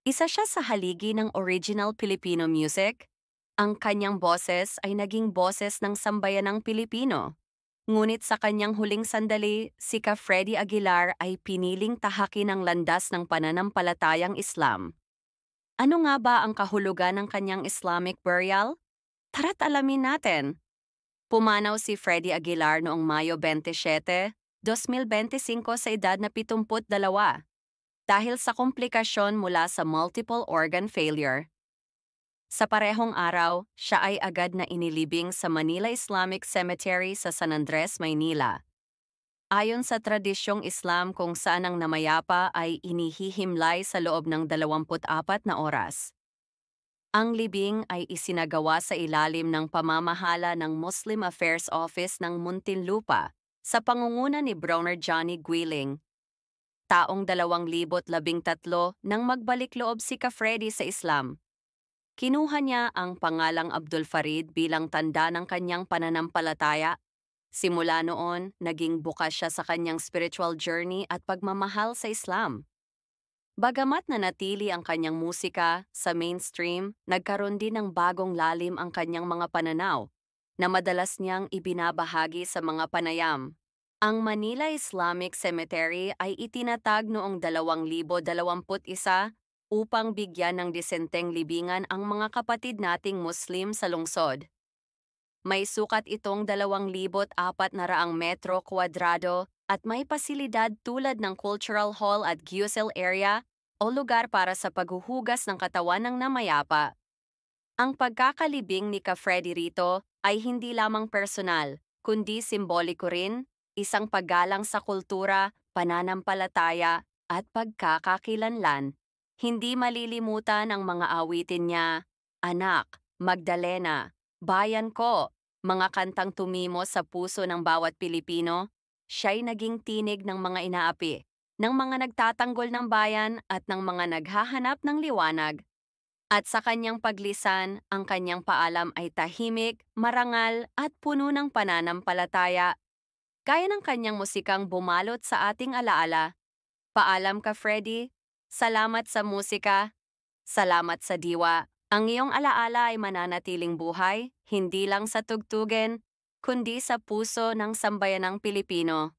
Isa siya sa haligi ng original Filipino music. Ang kanyang boses ay naging boses ng sambayanang Pilipino. Ngunit sa kanyang huling sandali, si Ka Freddy Aguilar ay piniling tahakin ang landas ng pananampalatayang Islam. Ano nga ba ang kahulugan ng kanyang Islamic burial? Tara't alamin natin. Pumanaw si Freddy Aguilar noong Mayo 27, 2025 sa edad na 72 dahil sa komplikasyon mula sa multiple organ failure. Sa parehong araw, siya ay agad na inilibing sa Manila Islamic Cemetery sa San Andres, Maynila. Ayon sa tradisyong Islam kung saan ang namayapa ay inihihimlay sa loob ng 24 na oras. Ang libing ay isinagawa sa ilalim ng pamamahala ng Muslim Affairs Office ng Muntinlupa sa pangunguna ni Browner Johnny Guiling. Taong 2013 nang magbalik loob si Ka Freddy sa Islam. Kinuha niya ang pangalang Abdul Farid bilang tanda ng kanyang pananampalataya. Simula noon, naging bukas siya sa kanyang spiritual journey at pagmamahal sa Islam. Bagamat nanatili ang kanyang musika sa mainstream, nagkaroon din ng bagong lalim ang kanyang mga pananaw na madalas niyang ibinabahagi sa mga panayam. Ang Manila Islamic Cemetery ay itinatag noong 2021 upang bigyan ng disenteng libingan ang mga kapatid nating Muslim sa lungsod. May sukat itong 2,400 metro kwadrado at may pasilidad tulad ng Cultural Hall at Giusel area o lugar para sa paghuhugas ng katawan ng namayapa. Ang pagkakalibing ni Ka Freddy rito ay hindi lamang personal, kundi simboliko rin, isang paggalang sa kultura, pananampalataya, at pagkakakilanlan. Hindi malilimutan ang mga awitin niya, Anak, Magdalena, Bayan Ko, mga kantang tumimo sa puso ng bawat Pilipino. Siya'y naging tinig ng mga inaapi, ng mga nagtatanggol ng bayan at ng mga naghahanap ng liwanag. At sa kanyang paglisan, ang kanyang paalam ay tahimik, marangal at puno ng pananampalataya. Gaya ng kanyang musikang bumalot sa ating alaala. Paalam Ka Freddy, salamat sa musika, salamat sa diwa. Ang iyong alaala ay mananatiling buhay, hindi lang sa tugtugen, kundi sa puso ng sambayanang Pilipino.